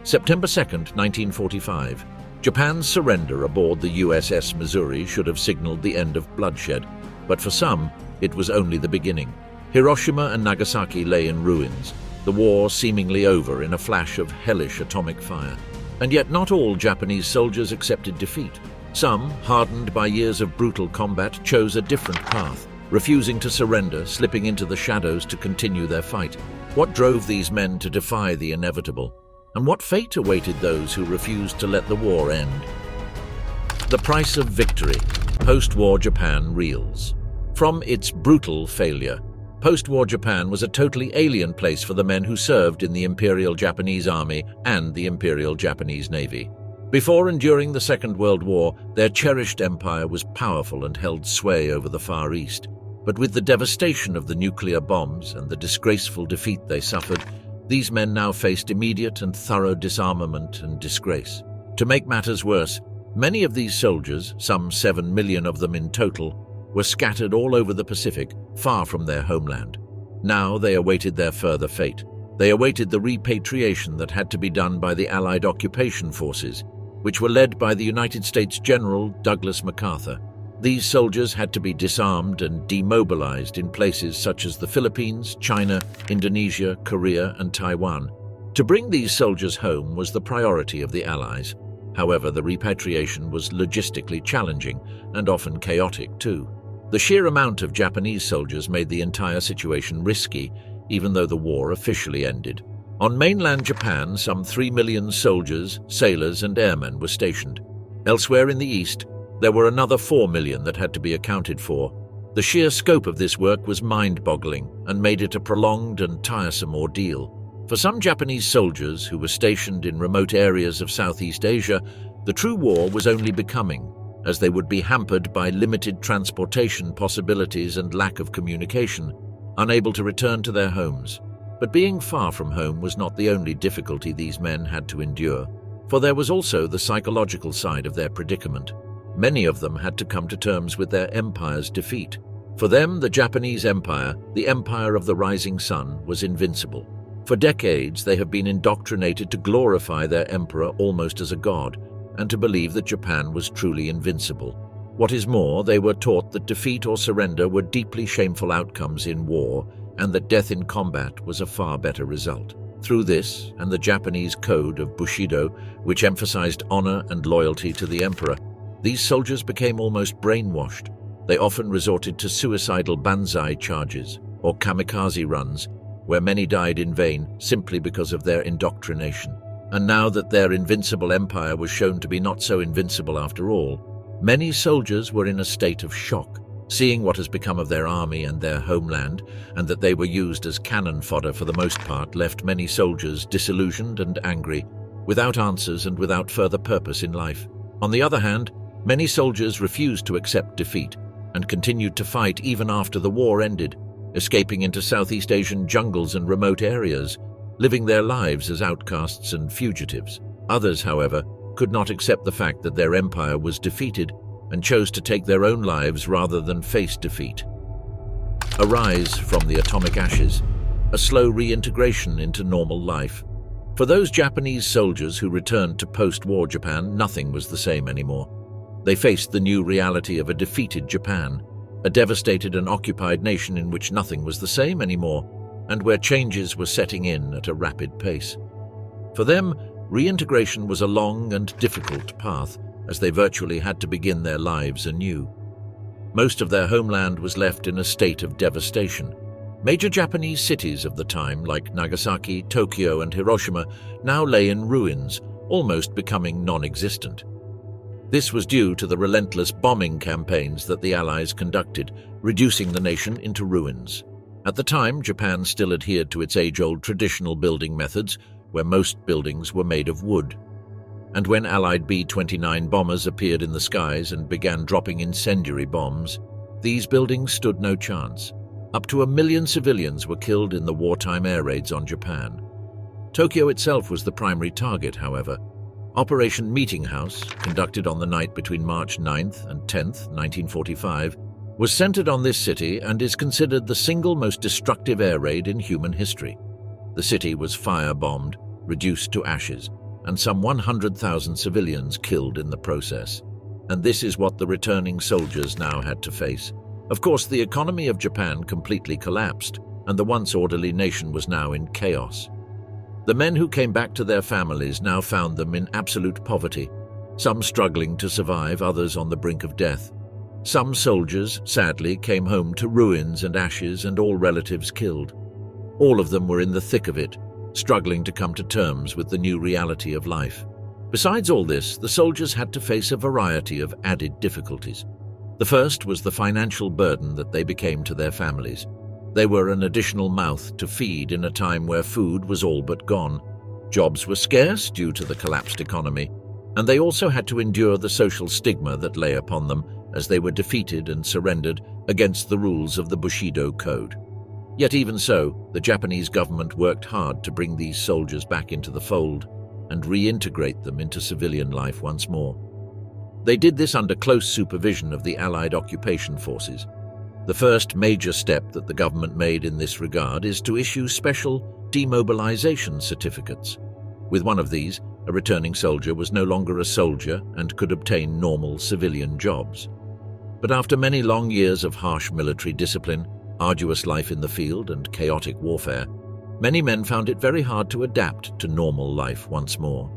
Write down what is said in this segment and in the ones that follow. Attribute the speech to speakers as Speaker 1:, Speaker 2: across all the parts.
Speaker 1: September 2, 1945. Japan's surrender aboard the USS Missouri should have signaled the end of bloodshed, but for some, it was only the beginning. Hiroshima and Nagasaki lay in ruins, the war seemingly over in a flash of hellish atomic fire. And yet not all Japanese soldiers accepted defeat. Some, hardened by years of brutal combat, chose a different path, refusing to surrender, slipping into the shadows to continue their fight. What drove these men to defy the inevitable? And what fate awaited those who refused to let the war end? The price of victory. Post-war Japan reels. From its brutal failure, post-war Japan was a totally alien place for the men who served in the Imperial Japanese Army and the Imperial Japanese Navy. Before and during the Second World War, their cherished empire was powerful and held sway over the Far East. But with the devastation of the nuclear bombs and the disgraceful defeat they suffered, these men now faced immediate and thorough disarmament and disgrace. To make matters worse, many of these soldiers, some 7 million of them in total, were scattered all over the Pacific, far from their homeland. Now they awaited their further fate. They awaited the repatriation that had to be done by the Allied occupation forces, which were led by the United States General Douglas MacArthur. These soldiers had to be disarmed and demobilized in places such as the Philippines, China, Indonesia, Korea, and Taiwan. To bring these soldiers home was the priority of the Allies. However, the repatriation was logistically challenging and often chaotic too. The sheer amount of Japanese soldiers made the entire situation risky, even though the war officially ended. On mainland Japan, some 3 million soldiers, sailors, and airmen were stationed. Elsewhere in the east, there were another 4 million that had to be accounted for. The sheer scope of this work was mind-boggling and made it a prolonged and tiresome ordeal. For some Japanese soldiers who were stationed in remote areas of Southeast Asia, the true war was only becoming, as they would be hampered by limited transportation possibilities and lack of communication, unable to return to their homes. But being far from home was not the only difficulty these men had to endure, for there was also the psychological side of their predicament. Many of them had to come to terms with their empire's defeat. For them, the Japanese Empire, the Empire of the Rising Sun, was invincible. For decades, they have been indoctrinated to glorify their emperor almost as a god, and to believe that Japan was truly invincible. What is more, they were taught that defeat or surrender were deeply shameful outcomes in war, and that death in combat was a far better result. Through this, and the Japanese code of Bushido, which emphasized honor and loyalty to the emperor, these soldiers became almost brainwashed. They often resorted to suicidal banzai charges or kamikaze runs, where many died in vain simply because of their indoctrination. And now that their invincible empire was shown to be not so invincible after all, many soldiers were in a state of shock, seeing what has become of their army and their homeland, and that they were used as cannon fodder for the most part, left many soldiers disillusioned and angry, without answers and without further purpose in life. On the other hand, many soldiers refused to accept defeat and continued to fight even after the war ended, escaping into Southeast Asian jungles and remote areas, living their lives as outcasts and fugitives. Others, however, could not accept the fact that their empire was defeated and chose to take their own lives rather than face defeat. A rise from the atomic ashes, a slow reintegration into normal life. For those Japanese soldiers who returned to post-war Japan, nothing was the same anymore. They faced the new reality of a defeated Japan, a devastated and occupied nation in which nothing was the same anymore, and where changes were setting in at a rapid pace. For them, reintegration was a long and difficult path, as they virtually had to begin their lives anew. Most of their homeland was left in a state of devastation. Major Japanese cities of the time, like Nagasaki, Tokyo, and Hiroshima, now lay in ruins, almost becoming non-existent. This was due to the relentless bombing campaigns that the Allies conducted, reducing the nation into ruins. At the time, Japan still adhered to its age-old traditional building methods, where most buildings were made of wood. And when Allied B-29 bombers appeared in the skies and began dropping incendiary bombs, these buildings stood no chance. Up to 1 million civilians were killed in the wartime air raids on Japan. Tokyo itself was the primary target, however. Operation Meeting House, conducted on the night between March 9th and 10th, 1945, was centered on this city and is considered the single most destructive air raid in human history. The city was firebombed, reduced to ashes, and some 100,000 civilians killed in the process. And this is what the returning soldiers now had to face. Of course, the economy of Japan completely collapsed, and the once orderly nation was now in chaos. The men who came back to their families now found them in absolute poverty, some struggling to survive, others on the brink of death. Some soldiers, sadly, came home to ruins and ashes and all relatives killed. All of them were in the thick of it, struggling to come to terms with the new reality of life. Besides all this, the soldiers had to face a variety of added difficulties. The first was the financial burden that they became to their families. They were an additional mouth to feed in a time where food was all but gone. Jobs were scarce due to the collapsed economy, and they also had to endure the social stigma that lay upon them as they were defeated and surrendered against the rules of the Bushido Code. Yet even so, the Japanese government worked hard to bring these soldiers back into the fold and reintegrate them into civilian life once more. They did this under close supervision of the Allied occupation forces. The first major step that the government made in this regard is to issue special demobilization certificates. With one of these, a returning soldier was no longer a soldier and could obtain normal civilian jobs. But after many long years of harsh military discipline, arduous life in the field, and chaotic warfare, many men found it very hard to adapt to normal life once more.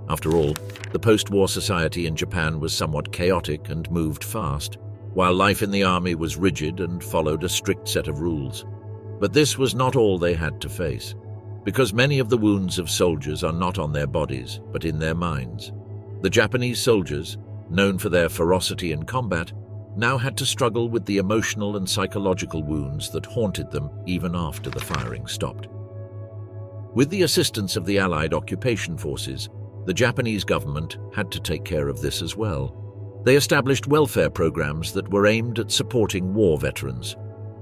Speaker 1: After all, the post-war society in Japan was somewhat chaotic and moved fast, while life in the army was rigid and followed a strict set of rules. But this was not all they had to face, because many of the wounds of soldiers are not on their bodies, but in their minds. The Japanese soldiers, known for their ferocity in combat, now had to struggle with the emotional and psychological wounds that haunted them even after the firing stopped. With the assistance of the Allied occupation forces, the Japanese government had to take care of this as well. They established welfare programs that were aimed at supporting war veterans.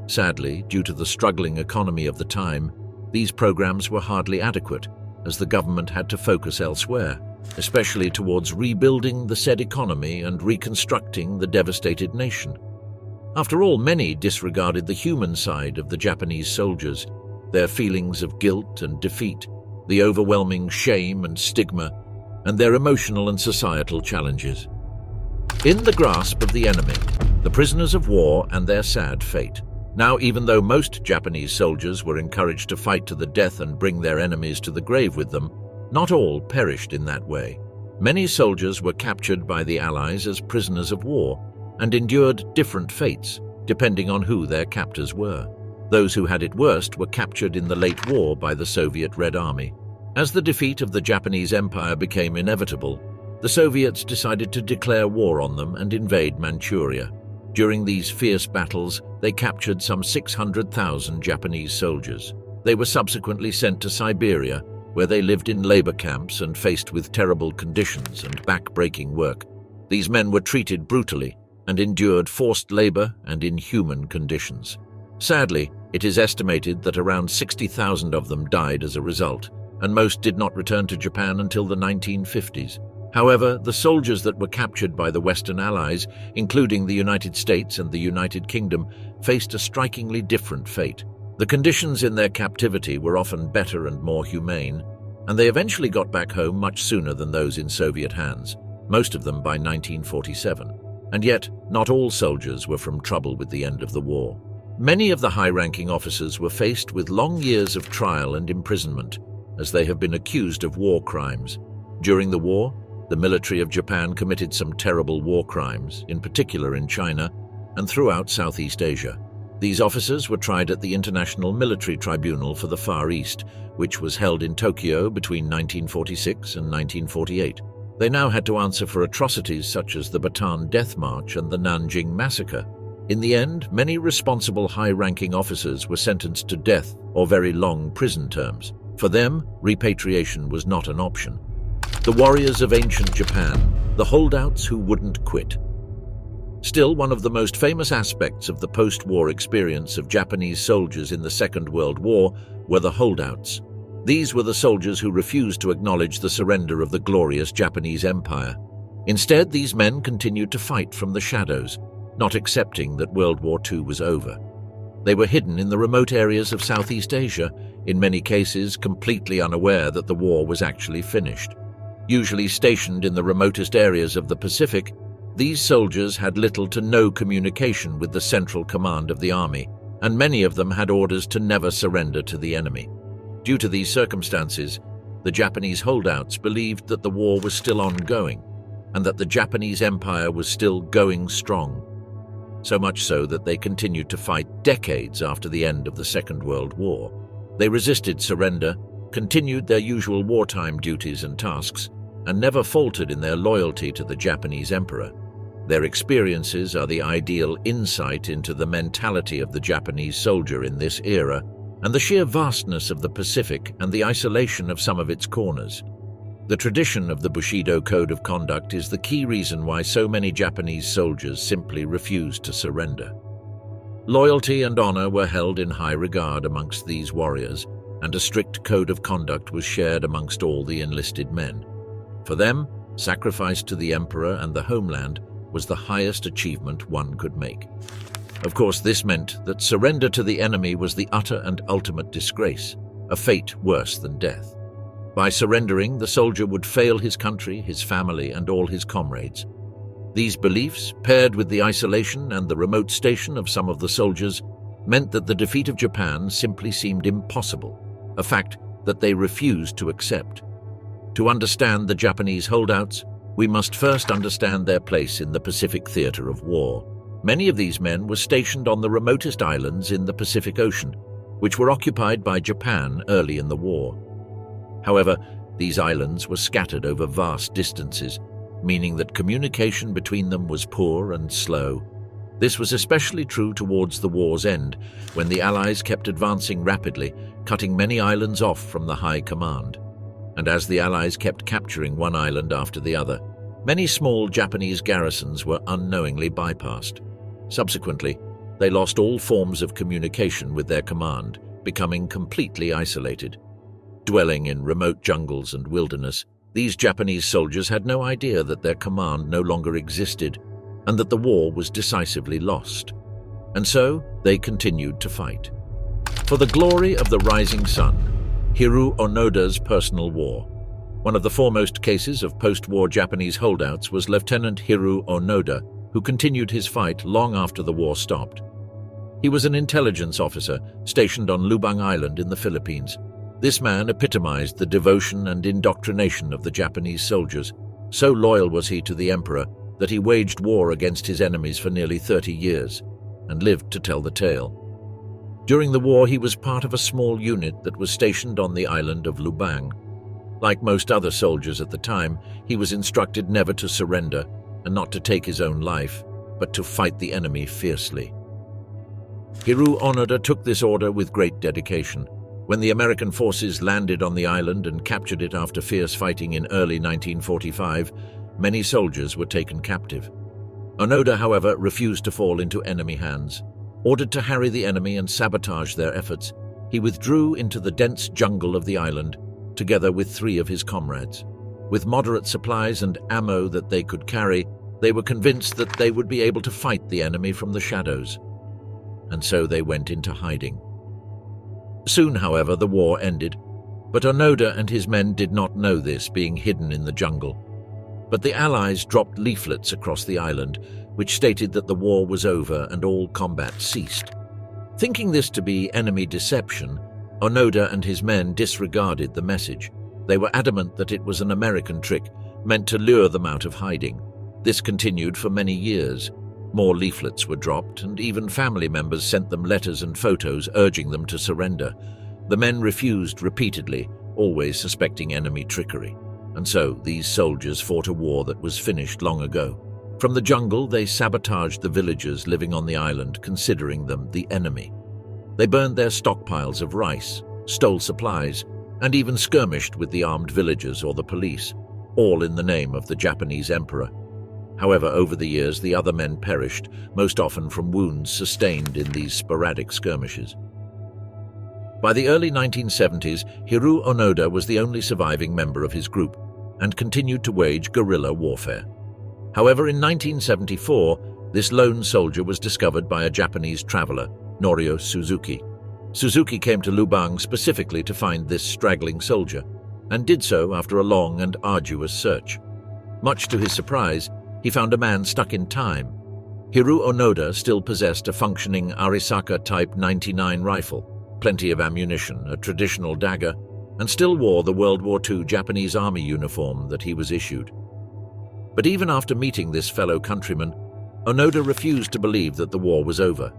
Speaker 1: Sadly, due to the struggling economy of the time, these programs were hardly adequate, as the government had to focus elsewhere, especially towards rebuilding the said economy and reconstructing the devastated nation. After all, many disregarded the human side of the Japanese soldiers, their feelings of guilt and defeat, the overwhelming shame and stigma, and their emotional and societal challenges. In the grasp of the enemy, the prisoners of war and their sad fate. Now, even though most Japanese soldiers were encouraged to fight to the death and bring their enemies to the grave with them, not all perished in that way. Many soldiers were captured by the Allies as prisoners of war and endured different fates, depending on who their captors were. Those who had it worst were captured in the late war by the Soviet Red Army. As the defeat of the Japanese Empire became inevitable, the Soviets decided to declare war on them and invade Manchuria. During these fierce battles, they captured some 600,000 Japanese soldiers. They were subsequently sent to Siberia, where they lived in labor camps and faced with terrible conditions and back-breaking work. These men were treated brutally and endured forced labor and inhuman conditions. Sadly, it is estimated that around 60,000 of them died as a result, and most did not return to Japan until the 1950s. However, the soldiers that were captured by the Western Allies, including the United States and the United Kingdom, faced a strikingly different fate. The conditions in their captivity were often better and more humane, and they eventually got back home much sooner than those in Soviet hands, most of them by 1947. And yet, not all soldiers were from trouble with the end of the war. Many of the high-ranking officers were faced with long years of trial and imprisonment, as they have been accused of war crimes. During the war, the military of Japan committed some terrible war crimes, in particular in China and throughout Southeast Asia. These officers were tried at the International Military Tribunal for the Far East, which was held in Tokyo between 1946 and 1948. They now had to answer for atrocities such as the Bataan Death March and the Nanjing Massacre. In the end, many responsible high-ranking officers were sentenced to death or very long prison terms. For them, repatriation was not an option. The warriors of ancient Japan, the holdouts who wouldn't quit. Still, one of the most famous aspects of the post-war experience of Japanese soldiers in the Second World War were the holdouts. These were the soldiers who refused to acknowledge the surrender of the glorious Japanese Empire. Instead, these men continued to fight from the shadows, not accepting that World War II was over. They were hidden in the remote areas of Southeast Asia, in many cases completely unaware that the war was actually finished. Usually stationed in the remotest areas of the Pacific, these soldiers had little to no communication with the central command of the army, and many of them had orders to never surrender to the enemy. Due to these circumstances, the Japanese holdouts believed that the war was still ongoing and that the Japanese Empire was still going strong. So much so that they continued to fight decades after the end of the Second World War. They resisted surrender, continued their usual wartime duties and tasks, and never faltered in their loyalty to the Japanese Emperor. Their experiences are the ideal insight into the mentality of the Japanese soldier in this era, and the sheer vastness of the Pacific and the isolation of some of its corners. The tradition of the Bushido Code of Conduct is the key reason why so many Japanese soldiers simply refused to surrender. Loyalty and honor were held in high regard amongst these warriors, and a strict code of conduct was shared amongst all the enlisted men. For them, sacrifice to the emperor and the homeland was the highest achievement one could make. Of course, this meant that surrender to the enemy was the utter and ultimate disgrace, a fate worse than death. By surrendering, the soldier would fail his country, his family, and all his comrades. These beliefs, paired with the isolation and the remote station of some of the soldiers, meant that the defeat of Japan simply seemed impossible, a fact that they refused to accept. To understand the Japanese holdouts, we must first understand their place in the Pacific theater of war. Many of these men were stationed on the remotest islands in the Pacific Ocean, which were occupied by Japan early in the war. However, these islands were scattered over vast distances, meaning that communication between them was poor and slow. This was especially true towards the war's end, when the Allies kept advancing rapidly, cutting many islands off from the high command. And as the Allies kept capturing one island after the other, many small Japanese garrisons were unknowingly bypassed. Subsequently, they lost all forms of communication with their command, becoming completely isolated. Dwelling in remote jungles and wilderness, these Japanese soldiers had no idea that their command no longer existed and that the war was decisively lost. And so, they continued to fight. For the glory of the rising sun, Hiroo Onoda's personal war. One of the foremost cases of post-war Japanese holdouts was Lieutenant Hiroo Onoda, who continued his fight long after the war stopped. He was an intelligence officer stationed on Lubang Island in the Philippines. This man epitomized the devotion and indoctrination of the Japanese soldiers. So loyal was he to the emperor that he waged war against his enemies for nearly 30 years and lived to tell the tale. During the war, he was part of a small unit that was stationed on the island of Lubang. Like most other soldiers at the time, he was instructed never to surrender and not to take his own life, but to fight the enemy fiercely. Hiroo Onoda took this order with great dedication. When the American forces landed on the island and captured it after fierce fighting in early 1945, many soldiers were taken captive. Onoda, however, refused to fall into enemy hands. Ordered to harry the enemy and sabotage their efforts, he withdrew into the dense jungle of the island, together with 3 of his comrades. With moderate supplies and ammo that they could carry, they were convinced that they would be able to fight the enemy from the shadows. And so they went into hiding. Soon, however, the war ended, but Onoda and his men did not know this, being hidden in the jungle. But the Allies dropped leaflets across the island, which stated that the war was over and all combat ceased. Thinking this to be enemy deception, Onoda and his men disregarded the message. They were adamant that it was an American trick, meant to lure them out of hiding. This continued for many years. More leaflets were dropped, and even family members sent them letters and photos urging them to surrender. The men refused repeatedly, always suspecting enemy trickery. And so these soldiers fought a war that was finished long ago. From the jungle, they sabotaged the villagers living on the island, considering them the enemy. They burned their stockpiles of rice, stole supplies, and even skirmished with the armed villagers or the police, all in the name of the Japanese emperor. However, over the years, the other men perished, most often from wounds sustained in these sporadic skirmishes. By the early 1970s, Hiroo Onoda was the only surviving member of his group and continued to wage guerrilla warfare. However, in 1974, this lone soldier was discovered by a Japanese traveler, Norio Suzuki. Suzuki came to Lubang specifically to find this straggling soldier. and did so after a long and arduous search. Much to his surprise, he found a man stuck in time. Hiroo Onoda still possessed a functioning Arisaka Type 99 rifle, plenty of ammunition, a traditional dagger, and still wore the World War II Japanese Army uniform that he was issued. But even after meeting this fellow countryman, Onoda refused to believe that the war was over.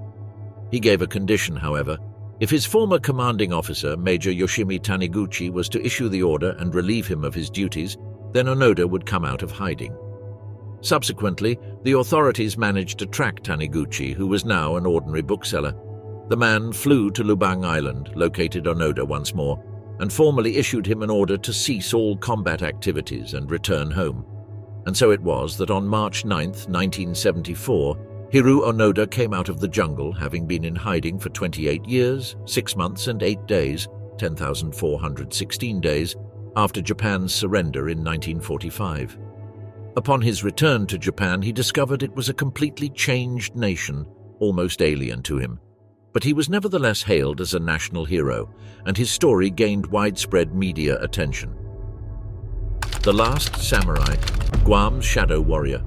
Speaker 1: He gave a condition, however. If his former commanding officer, Major Yoshimi Taniguchi, was to issue the order and relieve him of his duties, then Onoda would come out of hiding. Subsequently, the authorities managed to track Taniguchi, who was now an ordinary bookseller. The man flew to Lubang Island, located Onoda once more, and formally issued him an order to cease all combat activities and return home. And so it was that on March 9, 1974, Hiroo Onoda came out of the jungle, having been in hiding for 28 years, 6 months and 8 days, 10,416 days, after Japan's surrender in 1945. Upon his return to Japan, he discovered it was a completely changed nation, almost alien to him. But he was nevertheless hailed as a national hero, and his story gained widespread media attention. The Last Samurai, Guam's Shadow Warrior.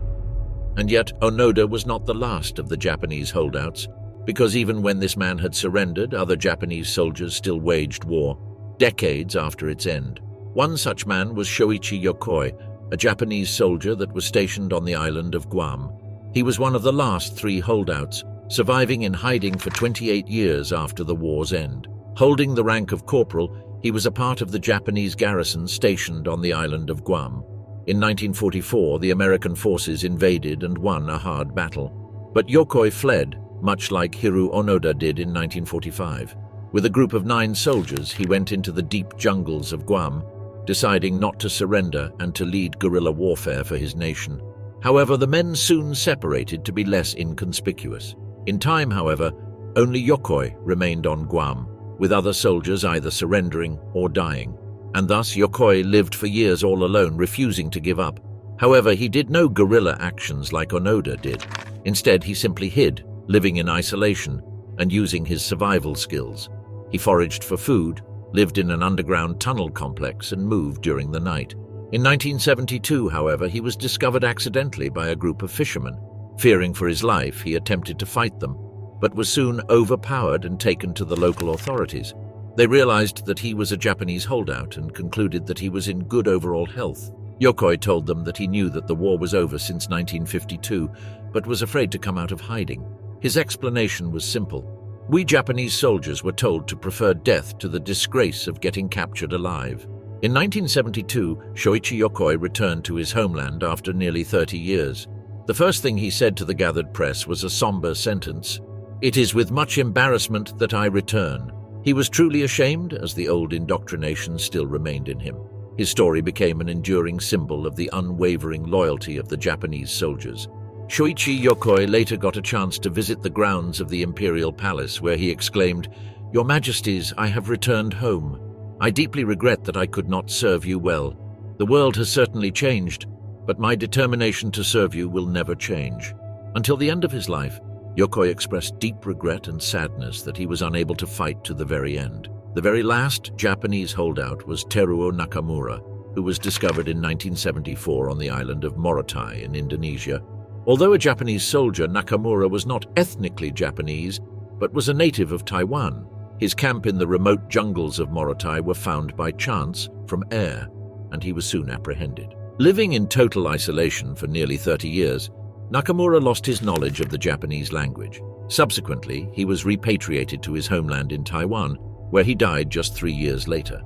Speaker 1: And yet Onoda was not the last of the Japanese holdouts, because even when this man had surrendered, other Japanese soldiers still waged war, decades after its end. One such man was Shoichi Yokoi, a Japanese soldier that was stationed on the island of Guam. He was one of the last 3 holdouts, surviving in hiding for 28 years after the war's end. Holding the rank of corporal, he was a part of the Japanese garrison stationed on the island of Guam. In 1944, the American forces invaded and won a hard battle. But Yokoi fled, much like Hiroo Onoda did in 1945. With a group of 9 soldiers, he went into the deep jungles of Guam, deciding not to surrender and to lead guerrilla warfare for his nation. However, the men soon separated to be less inconspicuous. In time, however, only Yokoi remained on Guam, with other soldiers either surrendering or dying. And thus Yokoi lived for years all alone, refusing to give up. However, he did no guerrilla actions like Onoda did. Instead, he simply hid, living in isolation and using his survival skills. He foraged for food, lived in an underground tunnel complex, and moved during the night. In 1972, however, he was discovered accidentally by a group of fishermen. Fearing for his life, he attempted to fight them, but was soon overpowered and taken to the local authorities. They realized that he was a Japanese holdout and concluded that he was in good overall health. Yokoi told them that he knew that the war was over since 1952, but was afraid to come out of hiding. His explanation was simple. We Japanese soldiers were told to prefer death to the disgrace of getting captured alive. In 1972, Shoichi Yokoi returned to his homeland after nearly 30 years. The first thing he said to the gathered press was a somber sentence: "It is with much embarrassment that I return." He was truly ashamed, as the old indoctrination still remained in him. His story became an enduring symbol of the unwavering loyalty of the Japanese soldiers. Shoichi Yokoi later got a chance to visit the grounds of the Imperial Palace, where he exclaimed, "Your Majesties, I have returned home. I deeply regret that I could not serve you well. The world has certainly changed, but my determination to serve you will never change." Until the end of his life, Yokoi expressed deep regret and sadness that he was unable to fight to the very end. The very last Japanese holdout was Teruo Nakamura, who was discovered in 1974 on the island of Morotai in Indonesia. Although a Japanese soldier, Nakamura was not ethnically Japanese, but was a native of Taiwan. His camp in the remote jungles of Morotai were found by chance from air, and he was soon apprehended. Living in total isolation for nearly 30 years, Nakamura lost his knowledge of the Japanese language. Subsequently, he was repatriated to his homeland in Taiwan, where he died just 3 years later.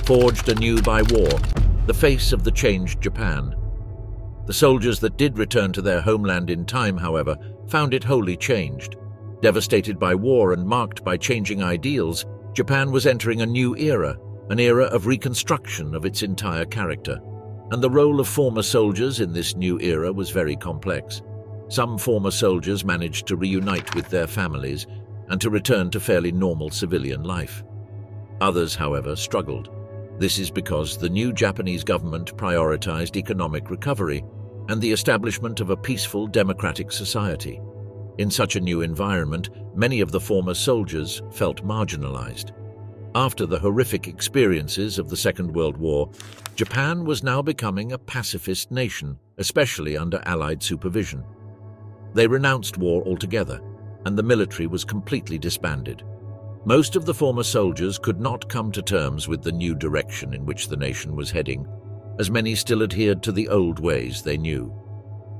Speaker 1: Forged anew by war, the face of the changed Japan. The soldiers that did return to their homeland in time, however, found it wholly changed. Devastated by war and marked by changing ideals, Japan was entering a new era, an era of reconstruction of its entire character. And the role of former soldiers in this new era was very complex. Some former soldiers managed to reunite with their families and to return to fairly normal civilian life. Others, however, struggled. This is because the new Japanese government prioritized economic recovery and the establishment of a peaceful democratic society. In such a new environment, many of the former soldiers felt marginalized. After the horrific experiences of the Second World War, Japan was now becoming a pacifist nation, especially under Allied supervision. They renounced war altogether, and the military was completely disbanded. Most of the former soldiers could not come to terms with the new direction in which the nation was heading, as many still adhered to the old ways they knew.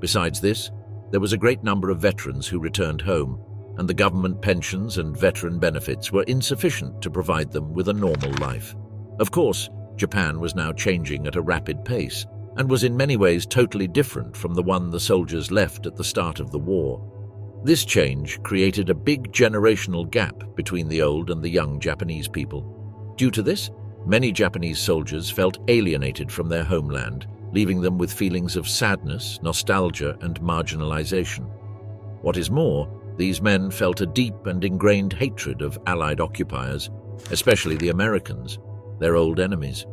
Speaker 1: Besides this, there was a great number of veterans who returned home, and the government pensions and veteran benefits were insufficient to provide them with a normal life. Of course, Japan was now changing at a rapid pace, and was in many ways totally different from the one the soldiers left at the start of the war. This change created a big generational gap between the old and the young Japanese people. Due to this, many Japanese soldiers felt alienated from their homeland, leaving them with feelings of sadness, nostalgia, and marginalization. What is more, these men felt a deep and ingrained hatred of Allied occupiers, especially the Americans, their old enemies.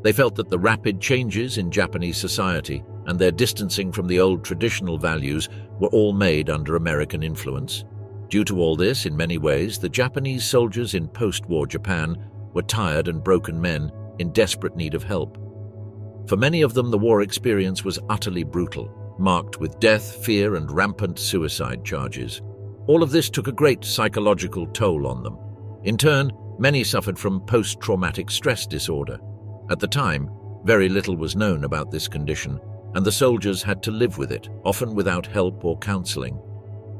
Speaker 1: They felt that the rapid changes in Japanese society and their distancing from the old traditional values were all made under American influence. Due to all this, in many ways, the Japanese soldiers in post-war Japan were tired and broken men in desperate need of help. For many of them, the war experience was utterly brutal, marked with death, fear, and rampant suicide charges. All of this took a great psychological toll on them. In turn, many suffered from post-traumatic stress disorder. At the time, very little was known about this condition, and the soldiers had to live with it, often without help or counseling.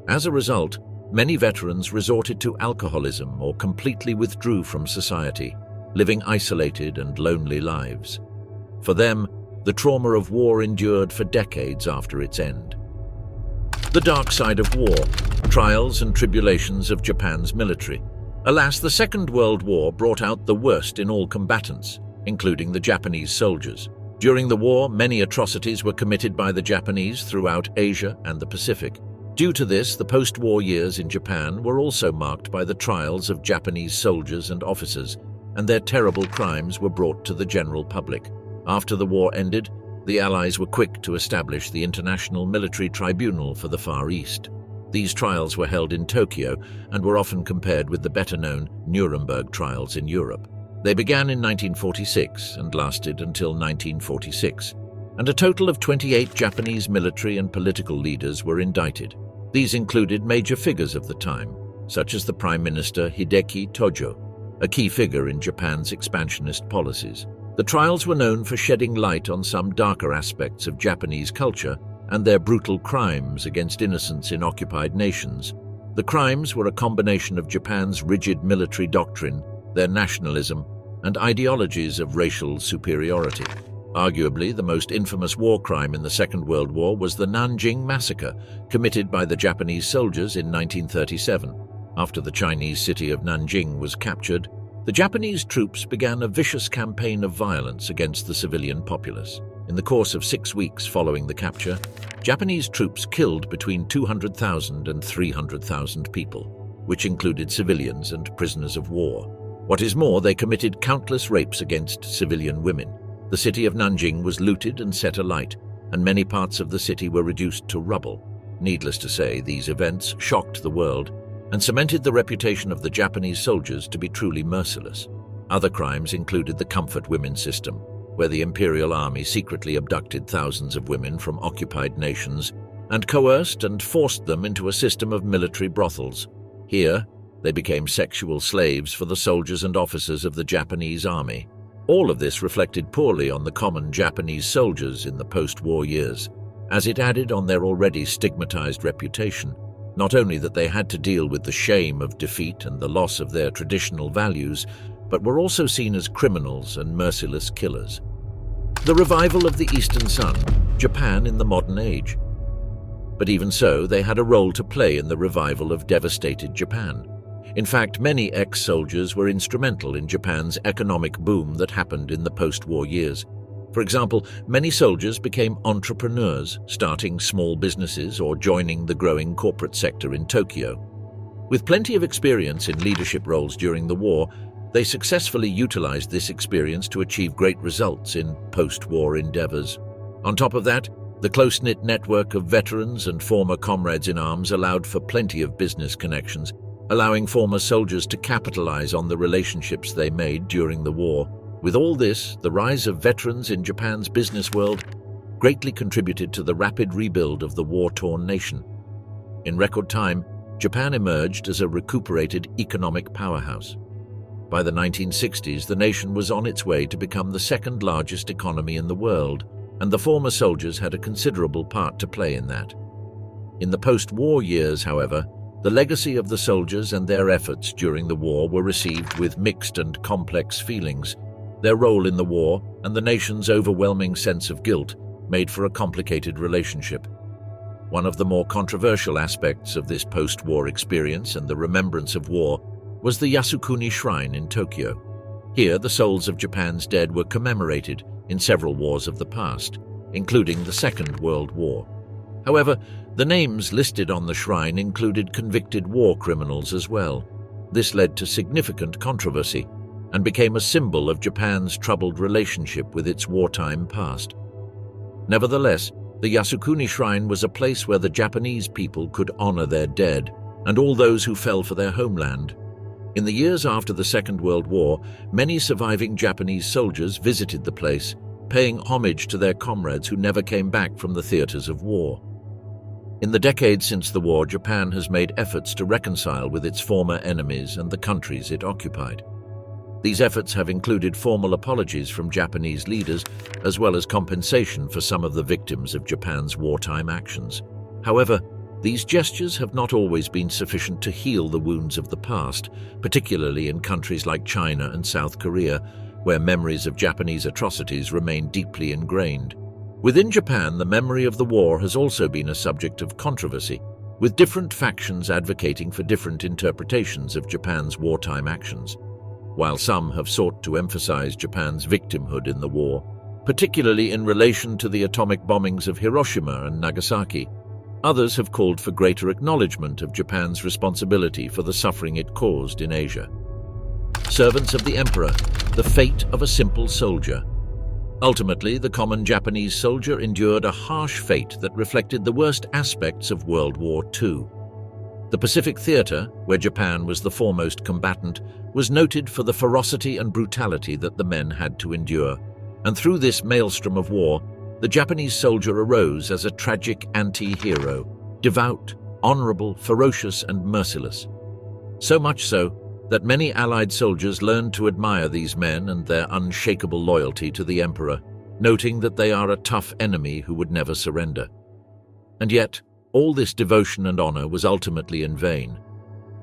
Speaker 1: As a result, many veterans resorted to alcoholism or completely withdrew from society, living isolated and lonely lives. For them, the trauma of war endured for decades after its end. The dark side of war, trials and tribulations of Japan's military. Alas, the Second World War brought out the worst in all combatants, including the Japanese soldiers. During the war, many atrocities were committed by the Japanese throughout Asia and the Pacific. Due to this, the post-war years in Japan were also marked by the trials of Japanese soldiers and officers, and their terrible crimes were brought to the general public. After the war ended, the Allies were quick to establish the International Military Tribunal for the Far East. These trials were held in Tokyo and were often compared with the better-known Nuremberg trials in Europe. They began in 1946 and lasted until 1946, and a total of 28 Japanese military and political leaders were indicted. These included major figures of the time, such as the Prime Minister Hideki Tojo, a key figure in Japan's expansionist policies. The trials were known for shedding light on some darker aspects of Japanese culture and their brutal crimes against innocents in occupied nations. The crimes were a combination of Japan's rigid military doctrine, their nationalism, and ideologies of racial superiority. Arguably, the most infamous war crime in the Second World War was the Nanjing Massacre, committed by the Japanese soldiers in 1937. After the Chinese city of Nanjing was captured, the Japanese troops began a vicious campaign of violence against the civilian populace. In the course of 6 weeks following the capture, Japanese troops killed between 200,000 and 300,000 people, which included civilians and prisoners of war. What is more, they committed countless rapes against civilian women. The city of Nanjing was looted and set alight, and many parts of the city were reduced to rubble. Needless to say, these events shocked the world and cemented the reputation of the Japanese soldiers to be truly merciless. Other crimes included the comfort women system, where the Imperial Army secretly abducted thousands of women from occupied nations and coerced and forced them into a system of military brothels. Here, they became sexual slaves for the soldiers and officers of the Japanese Army. All of this reflected poorly on the common Japanese soldiers in the post-war years, as it added on their already stigmatized reputation. Not only that they had to deal with the shame of defeat and the loss of their traditional values, but were also seen as criminals and merciless killers. The revival of the Eastern Sun, Japan in the modern age. But even so, they had a role to play in the revival of devastated Japan. In fact, many ex-soldiers were instrumental in Japan's economic boom that happened in the post-war years. For example, many soldiers became entrepreneurs, starting small businesses or joining the growing corporate sector in Tokyo. With plenty of experience in leadership roles during the war, they successfully utilized this experience to achieve great results in post-war endeavors. On top of that, the close-knit network of veterans and former comrades in arms allowed for plenty of business connections. allowing former soldiers to capitalize on the relationships they made during the war. With all this, the rise of veterans in Japan's business world greatly contributed to the rapid rebuild of the war-torn nation. In record time, Japan emerged as a recuperated economic powerhouse. By the 1960s, the nation was on its way to become the second largest economy in the world, and the former soldiers had a considerable part to play in that. In the post-war years, however, the legacy of the soldiers and their efforts during the war were received with mixed and complex feelings. Their role in the war and the nation's overwhelming sense of guilt made for a complicated relationship. One of the more controversial aspects of this post-war experience and the remembrance of war was the Yasukuni Shrine in Tokyo. Here, the souls of Japan's dead were commemorated in several wars of the past, including the Second World War. However, the names listed on the shrine included convicted war criminals as well. This led to significant controversy and became a symbol of Japan's troubled relationship with its wartime past. Nevertheless, the Yasukuni Shrine was a place where the Japanese people could honor their dead and all those who fell for their homeland. In the years after the Second World War, many surviving Japanese soldiers visited the place, paying homage to their comrades who never came back from the theaters of war. In the decades since the war, Japan has made efforts to reconcile with its former enemies and the countries it occupied. These efforts have included formal apologies from Japanese leaders, as well as compensation for some of the victims of Japan's wartime actions. However, these gestures have not always been sufficient to heal the wounds of the past, particularly in countries like China and South Korea, where memories of Japanese atrocities remain deeply ingrained. Within Japan, the memory of the war has also been a subject of controversy, with different factions advocating for different interpretations of Japan's wartime actions. While some have sought to emphasize Japan's victimhood in the war, particularly in relation to the atomic bombings of Hiroshima and Nagasaki, others have called for greater acknowledgement of Japan's responsibility for the suffering it caused in Asia. Servants of the Emperor, the fate of a simple soldier. Ultimately, the common Japanese soldier endured a harsh fate that reflected the worst aspects of World War II. The Pacific Theater, where Japan was the foremost combatant, was noted for the ferocity and brutality that the men had to endure, and through this maelstrom of war, the Japanese soldier arose as a tragic anti-hero, devout, honorable, ferocious, and merciless. So much so that many Allied soldiers learned to admire these men and their unshakable loyalty to the Emperor, noting that they are a tough enemy who would never surrender. And yet, all this devotion and honor was ultimately in vain.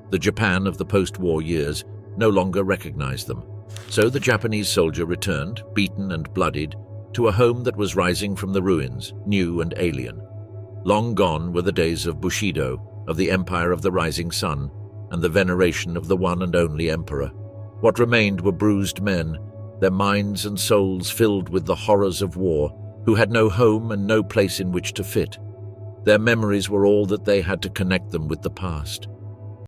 Speaker 1: The Japan of the post-war years no longer recognized them, so the Japanese soldier returned, beaten and bloodied, to a home that was rising from the ruins, new and alien. Long gone were the days of Bushido, of the Empire of the Rising Sun, and the veneration of the one and only Emperor. What remained were bruised men, their minds and souls filled with the horrors of war, who had no home and no place in which to fit. Their memories were all that they had to connect them with the past.